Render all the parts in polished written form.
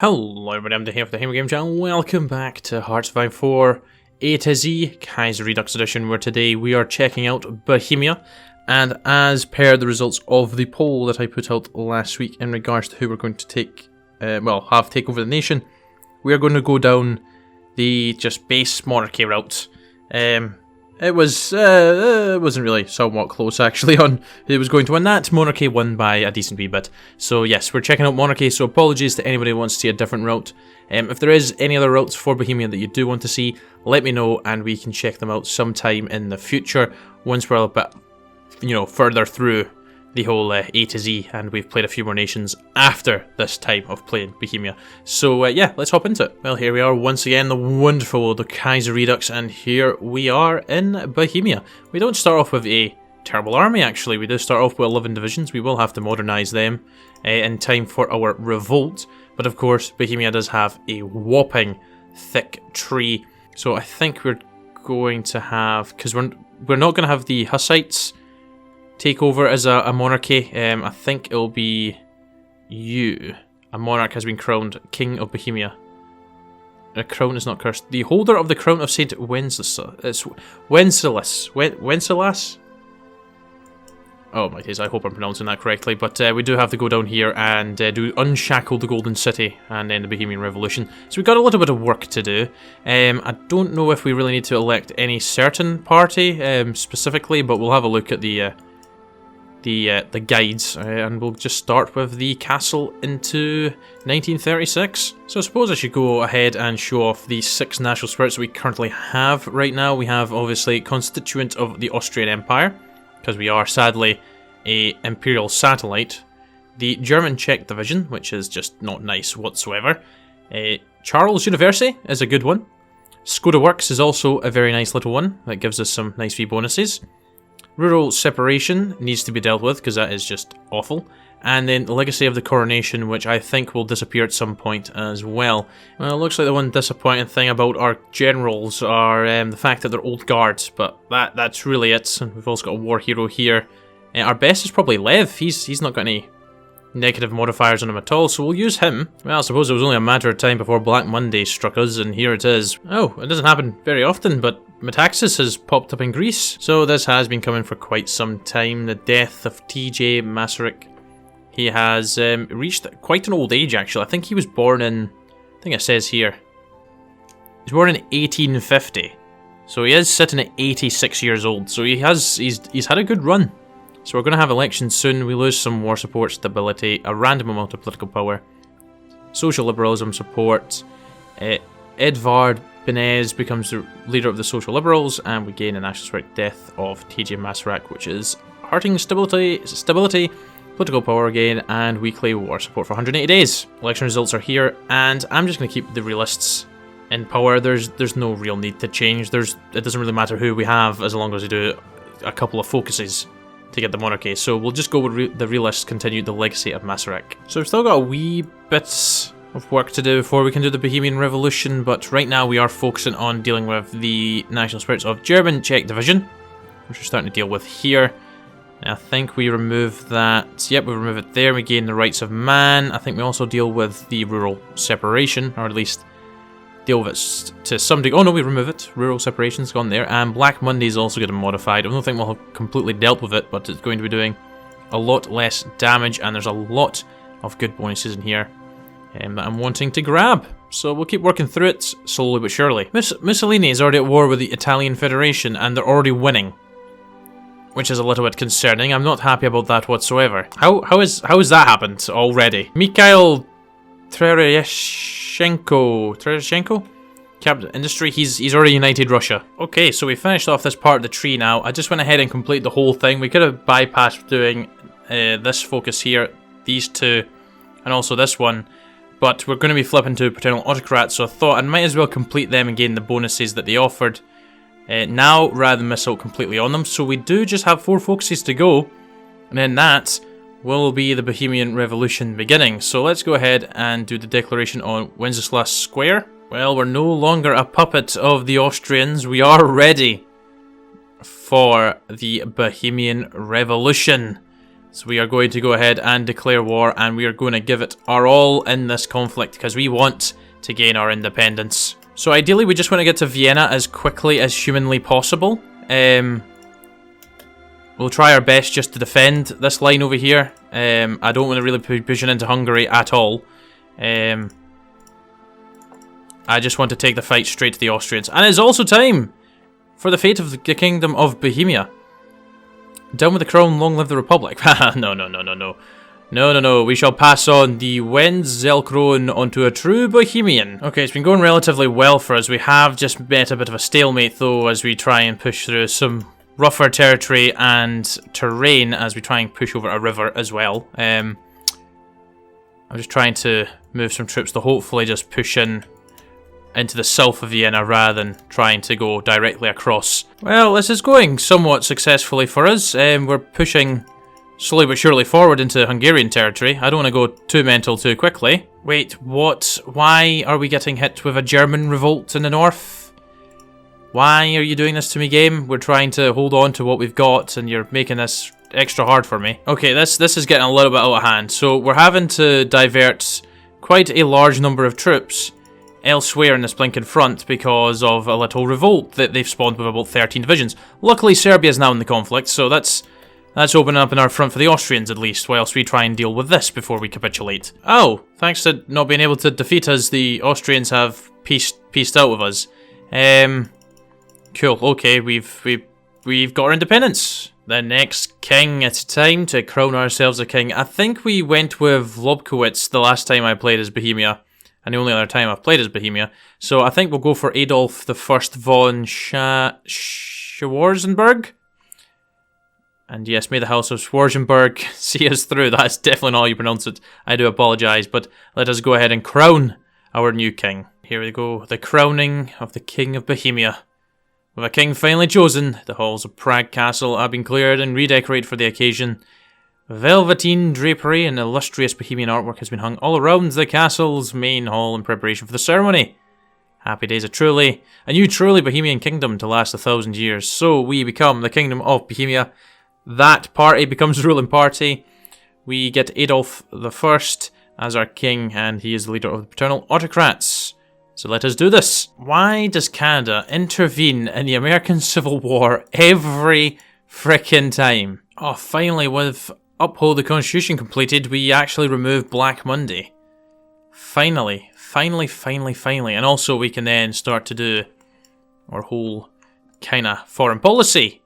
Hello everybody, I'm here for the Bohemian channel. Welcome back to HOI4 A to Z Kaiserredux Edition, where today we are checking out Bohemia. And as per the results of the poll that I put out last week in regards to who we're going to take, have take over the nation, we are going to go down the just base monarchy route. It wasn't really somewhat close actually on who was going to win that. Monarchy won by a decent wee bit. So yes, we're checking out Monarchy, so apologies to anybody who wants to see a different route. If there is any other routes for Bohemia that you do want to see, let me know and we can check them out sometime in the future once we're a bit, further through the whole A to Z and we've played a few more nations after this time of playing Bohemia. So yeah, let's hop into it. Well, here we are once again, the wonderful the Kaiserredux, and here we are in Bohemia. We don't start off with a terrible army actually, we do start off with 11 divisions. We will have to modernise them in time for our revolt, but of course Bohemia does have a whopping thick tree. So I think we're going to have, because we're not going to have the Hussites take over as a monarchy. I think it'll be you. A monarch has been crowned King of Bohemia. A crown is not cursed. The holder of the crown of Saint Wenceslas. Wenceslas? Oh my days, I hope I'm pronouncing that correctly. But we do have to go down here and do unshackle the Golden City and end the Bohemian Revolution. So we've got a little bit of work to do. I don't know if we really need to elect any certain party specifically, but we'll have a look at the guides, and we'll just start with the castle into 1936. So I suppose I should go ahead and show off the 6 national spirits that we currently have right now. We have obviously constituent of the Austrian Empire, because we are sadly a Imperial satellite. The German-Czech division, which is just not nice whatsoever. Charles University is a good one. Skoda Works is also a very nice little one that gives us some nice wee bonuses. Rural separation needs to be dealt with because that is just awful. And then the legacy of the coronation, which I think will disappear at some point as well. Well, it looks like the one disappointing thing about our generals are the fact that they're old guards, but that's really it. And we've also got a war hero here. Our best is probably Lev. He's not got any negative modifiers on him at all, so we'll use him. Well, I suppose it was only a matter of time before Black Monday struck us, and here it is. Oh, it doesn't happen very often, but Metaxas has popped up in Greece. So this has been coming for quite some time. The death of TJ Masaryk. He has reached quite an old age, actually. I think he was born in, I think it says here, he was born in 1850. So he is sitting at 86 years old. So he's had a good run. So we're going to have elections soon. We lose some war support, stability, a random amount of political power, social liberalism support. Edvard Benez becomes the leader of the social liberals, and we gain a national spirit. Death of TJ Masaryk, which is hurting stability, political power gain, and weekly war support for 180 days. Election results are here, and I'm just going to keep the realists in power. There's no real need to change. It doesn't really matter who we have as long as we do a couple of focuses to get the monarchy. So we'll just go with the realists, continue the legacy of Masaryk. So we've still got a wee bit of work to do before we can do the Bohemian Revolution, but right now we are focusing on dealing with the national spirits of German-Czech division, which we're starting to deal with here. I think we remove that. Yep, we remove it there. We gain the rights of man. I think we also deal with the rural separation, or at least deal with it to some degree. Oh no, we remove it. Rural separation's gone there. And Black Monday is also getting modified. I don't think we'll have completely dealt with it, but it's going to be doing a lot less damage, and there's a lot of good bonuses in here that I'm wanting to grab. So we'll keep working through it slowly but surely. Mussolini is already at war with the Italian Federation, and they're already winning, which is a little bit concerning. I'm not happy about that whatsoever. How has that happened already? Mikhail Tereshchenko, Captain Industry, he's already united Russia. Okay, so we finished off this part of the tree now. I just went ahead and completed the whole thing. We could have bypassed doing this focus here, these two, and also this one, but we're going to be flipping to Paternal Autocrat, so I thought I might as well complete them and gain the bonuses that they offered now, rather than miss out completely on them. So we do just have 4 focuses to go, and then that will be the Bohemian Revolution beginning. So let's go ahead and do the declaration on Wenceslas Square. Well, we're no longer a puppet of the Austrians. We are ready for the Bohemian Revolution. So we are going to go ahead and declare war, and we are going to give it our all in this conflict because we want to gain our independence. So ideally we just want to get to Vienna as quickly as humanly possible. We'll try our best just to defend this line over here. I don't want to really be pushing into Hungary at all. I just want to take the fight straight to the Austrians. And it's also time for the fate of the Kingdom of Bohemia. Down with the crown, long live the Republic. No. No. We shall pass on the Wenzelkroon onto a true Bohemian. Okay, it's been going relatively well for us. We have just met a bit of a stalemate, though, as we try and push through some rougher territory and terrain as we try and push over a river as well. I'm just trying to move some troops to hopefully just push in into the south of Vienna rather than trying to go directly across. Well, this is going somewhat successfully for us. We're pushing slowly but surely forward into Hungarian territory. I don't want to go too mental too quickly. Wait, what? Why are we getting hit with a German revolt in the north? Why are you doing this to me, game? We're trying to hold on to what we've got and you're making this extra hard for me. Okay, this is getting a little bit out of hand. So we're having to divert quite a large number of troops elsewhere in this blinking front because of a little revolt that they've spawned with about 13 divisions. Luckily, Serbia is now in the conflict, so that's opening up in our front for the Austrians at least, whilst we try and deal with this before we capitulate. Oh, thanks to not being able to defeat us, the Austrians have pieced out with us. Cool. Okay, we've got our independence. The next king. It's time to crown ourselves a king. I think we went with Lobkowitz the last time I played as Bohemia. And the only other time I've played as Bohemia. So I think we'll go for Adolf I von Schwarzenberg. And yes, may the House of Schwarzenberg see us through. That's definitely not how you pronounce it. I do apologise, but let us go ahead and crown our new king. Here we go, the crowning of the King of Bohemia. With a king finally chosen, the halls of Prague Castle have been cleared and redecorated for the occasion. Velveteen drapery and illustrious Bohemian artwork has been hung all around the castle's main hall in preparation for the ceremony. Happy days of a new truly Bohemian kingdom to last 1,000 years. So we become the Kingdom of Bohemia. That party becomes ruling party. We get Adolf I as our king, and he is the leader of the paternal autocrats. So let us do this. Why does Canada intervene in the American Civil War every frickin' time? Oh, finally, with Uphold the Constitution completed, we actually remove Black Monday. Finally. And also we can then start to do our whole kinda foreign policy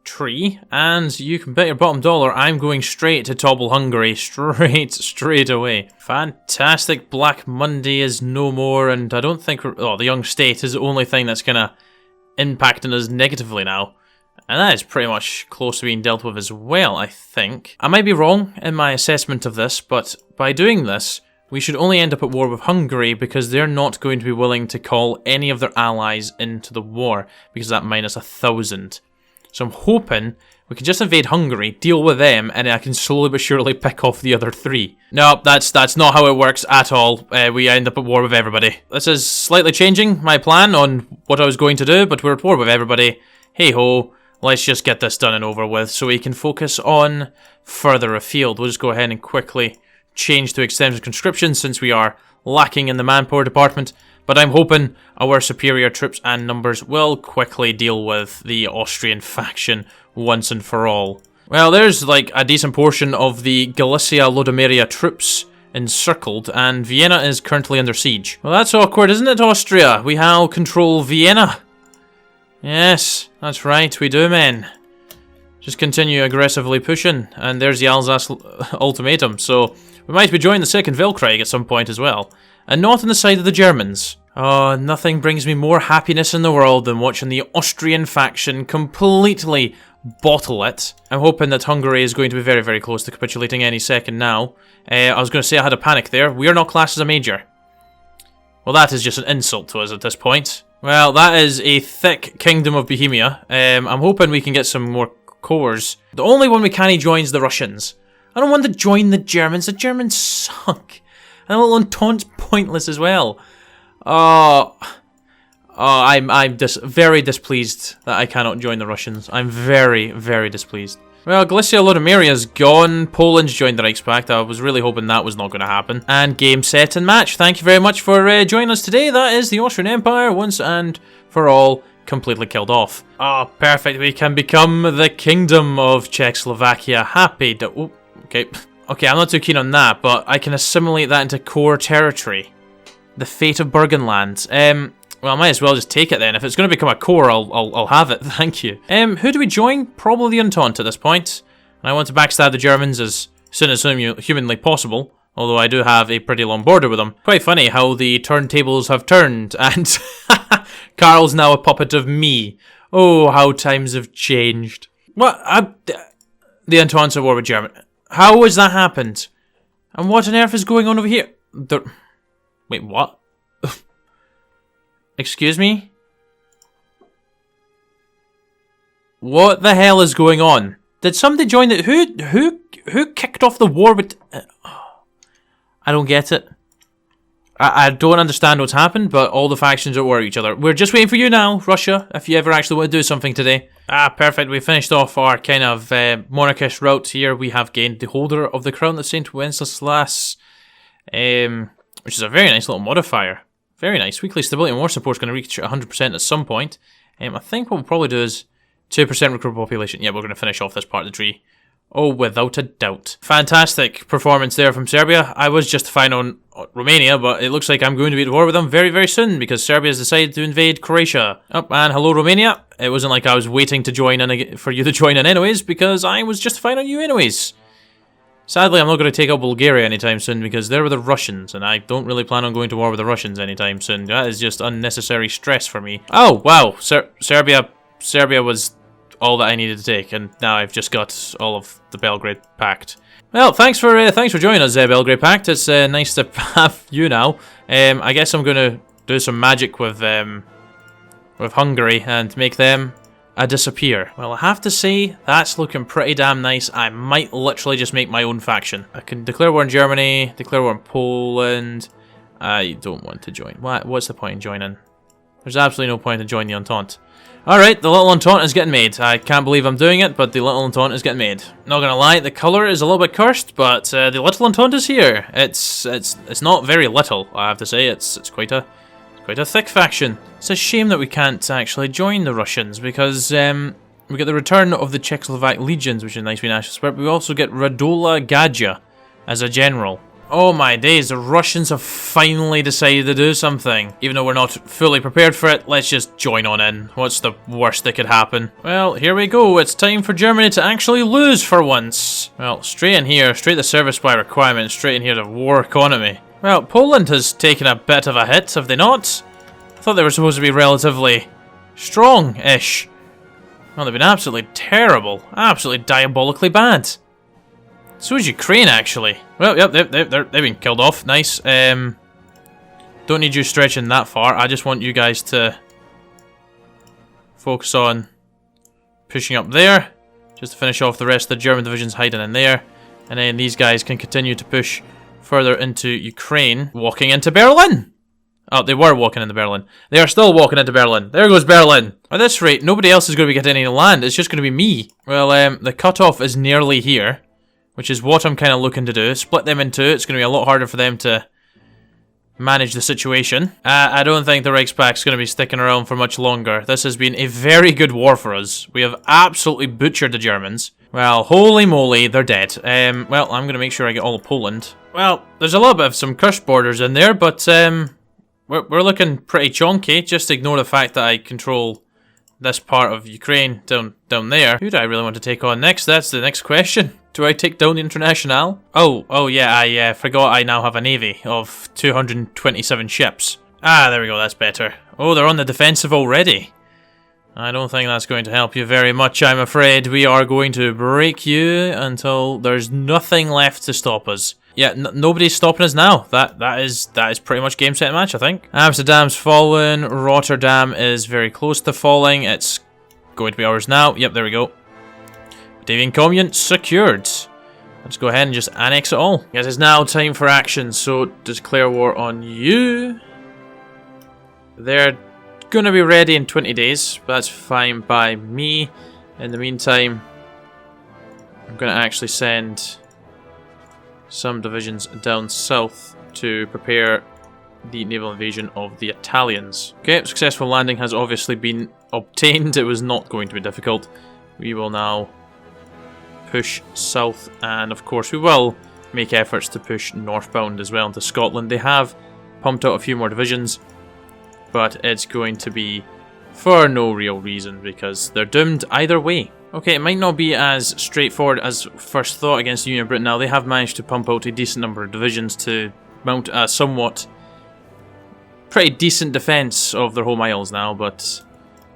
tree. And you can bet your bottom dollar I'm going straight to topple Hungary straight away. Fantastic. Black Monday is no more, and I don't think the young state is the only thing that's kinda impacting us negatively now. And that is pretty much close to being dealt with as well, I think. I might be wrong in my assessment of this, but by doing this, we should only end up at war with Hungary because they're not going to be willing to call any of their allies into the war because of that minus 1,000. So I'm hoping we can just invade Hungary, deal with them, and I can slowly but surely pick off the other three. No, that's not how it works at all. We end up at war with everybody. This is slightly changing my plan on what I was going to do, but we're at war with everybody. Hey ho. Let's just get this done and over with so we can focus on further afield. We'll just go ahead and quickly change to extensive conscription since we are lacking in the manpower department. But I'm hoping our superior troops and numbers will quickly deal with the Austrian faction once and for all. Well, there's like a decent portion of the Galicia-Lodomeria troops encircled, and Vienna is currently under siege. Well, that's awkward, isn't it, Austria? We now control Vienna. Yes, that's right, we do, men. Just continue aggressively pushing, and there's the Alsace ultimatum, so we might be joining the Second Weltkrieg at some point as well. And not on the side of the Germans. Oh, nothing brings me more happiness in the world than watching the Austrian faction completely bottle it. I'm hoping that Hungary is going to be very, very close to capitulating any second now. I was going to say I had a panic there. We are not classed as a major. Well, that is just an insult to us at this point. Well, that is a thick Kingdom of Bohemia. I'm hoping we can get some more cores. The only one we can't join is the Russians. I don't want to join the Germans. The Germans suck. And a little Entente's pointless as well. I'm very displeased that I cannot join the Russians. I'm very, very displeased. Well, Galicia Lodomeria's gone. Poland's joined the Reichspakt. I was really hoping that was not going to happen. And game, set, and match. Thank you very much for joining us today. That is the Austrian Empire, once and for all, completely killed off. Oh, perfect. We can become the Kingdom of Czechoslovakia. Happy to... Oh, okay. Okay, I'm not too keen on that, but I can assimilate that into core territory. The fate of Burgenland. Well, I might as well just take it then. If it's going to become a core, I'll have it. Thank you. Who do we join? Probably the Entente at this point. And I want to backstab the Germans as soon as humanly possible. Although I do have a pretty long border with them. Quite funny how the turntables have turned. And Karl's now a puppet of me. Oh, how times have changed. What? The Entente's at war with Germany. How has that happened? And what on earth is going on over here? Wait, what? Excuse me? What the hell is going on? Did somebody join the... Who kicked off the war with... I don't get it. I don't understand what's happened, but all the factions are at war with each other. We're just waiting for you now, Russia, if you ever actually want to do something today. Ah, perfect. We finished off our kind of monarchist route here. We have gained the holder of the crown of St. Wenceslas, which is a very nice little modifier. Very nice. Weekly stability and war support is going to reach 100% at some point. I think what we'll probably do is 2% recruit population. Yeah, we're going to finish off this part of the tree. Oh, without a doubt. Fantastic performance there from Serbia. I was just fine on Romania, but it looks like I'm going to be at war with them very, very soon because Serbia has decided to invade Croatia. Oh, and hello, Romania. It wasn't like I was waiting to join in for you to join in anyways because I was just fine on you anyways. Sadly, I'm not going to take out Bulgaria anytime soon because they're with the Russians, and I don't really plan on going to war with the Russians anytime soon. That is just unnecessary stress for me. Oh, wow. Serbia was all that I needed to take, and now I've just got all of the Belgrade Pact. Well, thanks for joining us, Belgrade Pact. It's nice to have you now. I guess I'm going to do some magic with Hungary and make them disappear. Well, I have to say, that's looking pretty damn nice. I might literally just make my own faction. I can declare war in Germany, declare war in Poland. I don't want to join. What's the point in joining? There's absolutely no point in joining the Entente. Alright, the little Entente is getting made. I can't believe I'm doing it, but the little Entente is getting made. Not gonna lie, the colour is a little bit cursed, but the little Entente is here. It's not very little, I have to say. It's quite a thick faction. It's a shame that we can't actually join the Russians because we get the return of the Czechoslovak legions, which is a nice national spirit, but we also get Radola Gadja as a general. Oh my days, the Russians have finally decided to do something. Even though we're not fully prepared for it, let's just join on in. What's the worst that could happen? Well, here we go. It's time for Germany to actually lose for once. Well, straight in here, straight to service by requirement, straight in here to war economy. Well, Poland has taken a bit of a hit, have they not? I thought they were supposed to be relatively strong-ish. Well, they've been absolutely terrible. Absolutely diabolically bad. So is Ukraine, actually. Well, yep, they've been killed off. Nice. Don't need you stretching that far. I just want you guys to focus on pushing up there. Just to finish off the rest of the German divisions hiding in there. And then these guys can continue to push further into Ukraine. Walking into Berlin! Oh, they were walking into Berlin. They are still walking into Berlin. There goes Berlin. At this rate, nobody else is going to be getting any land. It's just going to be me. Well, the cutoff is nearly here, which is what I'm kind of looking to do. Split them in two. It's going to be a lot harder for them to manage the situation. I don't think the Reichspak's going to be sticking around for much longer. This has been a very good war for us. We have absolutely butchered the Germans. Well, holy moly, they're dead. Well, I'm going to make sure I get all of Poland. Well, there's a little bit of some cursed borders in there, but we're looking pretty chonky. Just ignore the fact that I control this part of Ukraine down there. Who do I really want to take on next? That's the next question. Do I take down the International? Oh yeah, I forgot I now have a navy of 227 ships. Ah, there we go, that's better. Oh, they're on the defensive already. I don't think that's going to help you very much, I'm afraid. We are going to break you until there's nothing left to stop us. Yeah, nobody's stopping us now. That is pretty much game, set, match, I think. Amsterdam's fallen. Rotterdam is very close to falling. It's going to be ours now. Yep, there we go. Batavian Commune secured. Let's go ahead and just annex it all. Yes, it's now time for action, so declare war on you. They're going to be ready in 20 days. That's fine by me. In the meantime, I'm going to actually send some divisions down south to prepare the naval invasion of the Italians. Okay, successful landing has obviously been obtained. It was not going to be difficult. We will now push south, and of course we will make efforts to push northbound as well into Scotland. They have pumped out a few more divisions, but it's going to be for no real reason because they're doomed either way. Okay, it might not be as straightforward as first thought against the Union of Britain. Now, they have managed to pump out a decent number of divisions to mount a somewhat pretty decent defence of their home isles now, but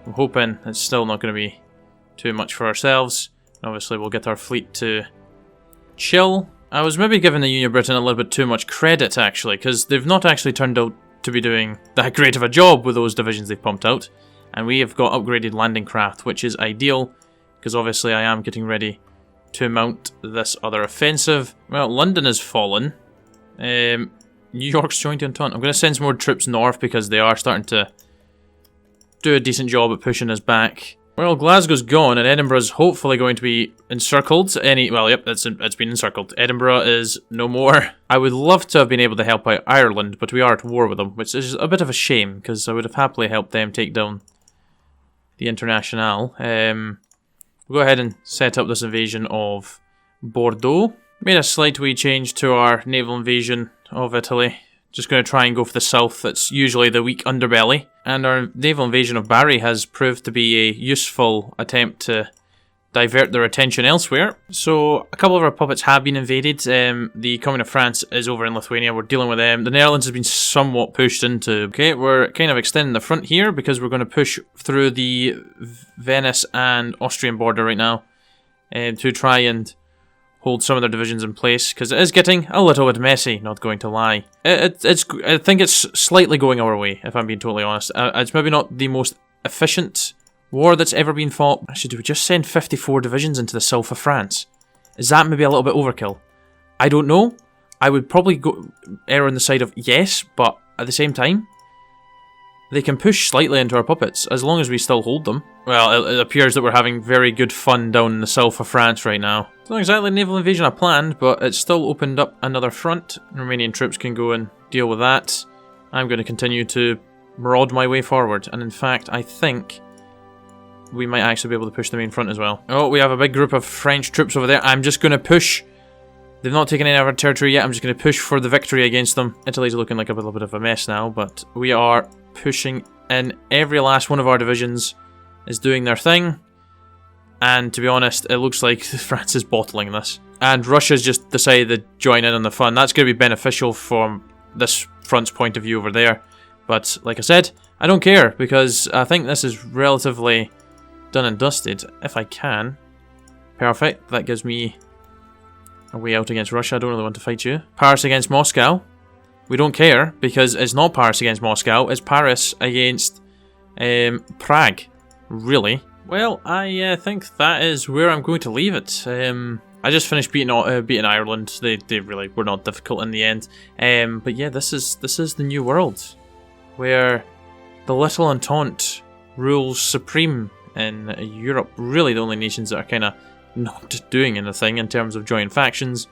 I'm hoping it's still not going to be too much for ourselves. Obviously, we'll get our fleet to chill. I was maybe giving the Union of Britain a little bit too much credit, actually, because they've not actually turned out to be doing that great of a job with those divisions they've pumped out. And we have got upgraded landing craft, which is ideal, because obviously I am getting ready to mount this other offensive. Well, London has fallen. New York's joined the Entente. I'm going to send some more troops north because they are starting to do a decent job at pushing us back. Well, Glasgow's gone, and Edinburgh's hopefully going to be encircled. Well, yep, it's been encircled. Edinburgh is no more. I would love to have been able to help out Ireland, but we are at war with them, which is a bit of a shame, because I would have happily helped them take down the Internationale. We'll go ahead and set up this invasion of Bordeaux. Made a slight wee change to our naval invasion of Italy. Just going to try and go for the south. That's usually the weak underbelly. And our naval invasion of Bari has proved to be a useful attempt to divert their attention elsewhere. So a couple of our puppets have been invaded. The Commune of France is over in Lithuania. We're dealing with them. The Netherlands has been somewhat pushed into. Okay, we're kind of extending the front here because we're going to push through the Venice and Austrian border right now to try and hold some of their divisions in place, because it is getting a little bit messy, not going to lie. I think it's slightly going our way, if I'm being totally honest. It's maybe not the most efficient war that's ever been fought. Actually, do we just send 54 divisions into the south of France? Is that maybe a little bit overkill? I don't know. I would probably go err on the side of yes, but at the same time, they can push slightly into our puppets, as long as we still hold them. Well, it appears that we're having very good fun down in the south of France right now. It's not exactly the naval invasion I planned, but it's still opened up another front. Romanian troops can go and deal with that. I'm going to continue to maraud my way forward, and in fact, I think we might actually be able to push the main front as well. Oh, we have a big group of French troops over there. I'm just going to push. They've not taken any of our territory yet. I'm just going to push for the victory against them. Italy's looking like a little bit of a mess now, but we are pushing in. Every last one of our divisions is doing their thing, and to be honest, it looks like France is bottling this, and Russia's just decided to join in on the fun. That's going to be beneficial from this front's point of view over there, but like I said, I don't care, because I think this is relatively done and dusted. If I can, perfect, that gives me a way out against Russia. I don't really want to fight you. Paris against Moscow. We don't care, because it's not Paris against Moscow, it's Paris against Prague. Really? Well, I think that is where I'm going to leave it. I just finished beating Ireland. They really were not difficult in the end. But yeah, this is the new world, where the Little Entente rules supreme in Europe. Really, the only nations that are kind of not doing anything in terms of joint factions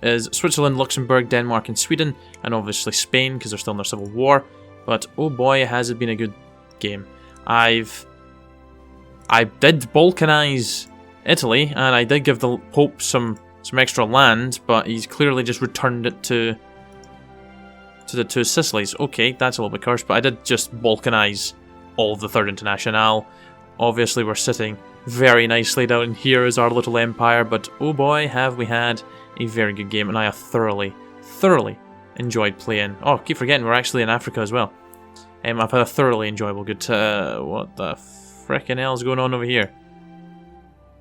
is Switzerland, Luxembourg, Denmark, and Sweden, and obviously Spain, because they're still in their civil war. But oh boy, has it been a good game. I did balkanize Italy, and I did give the Pope some extra land, but he's clearly just returned it to the two Sicilies. Okay, that's a little bit cursed, but I did just balkanize all of the Third Internationale. Obviously, we're sitting very nicely down here as our little empire, but oh boy, have we had a very good game, and I have thoroughly enjoyed playing. Oh, I keep forgetting we're actually in Africa as well. I've had a thoroughly enjoyable good what the frickin' hell is going on over here?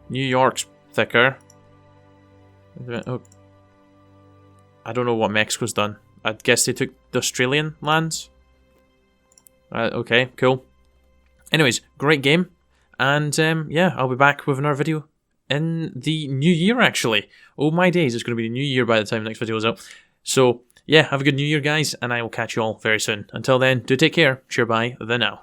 New York's thicker. Oh. I don't know what Mexico's done. I guess they took the Australian lands. Okay, cool. Anyways, great game. And yeah, I'll be back with another video in the new year, actually. Oh my days, it's going to be the new year by the time the next video is up. So yeah, have a good new year, guys, and I will catch you all very soon. Until then, do take care. Cheer bye, the now.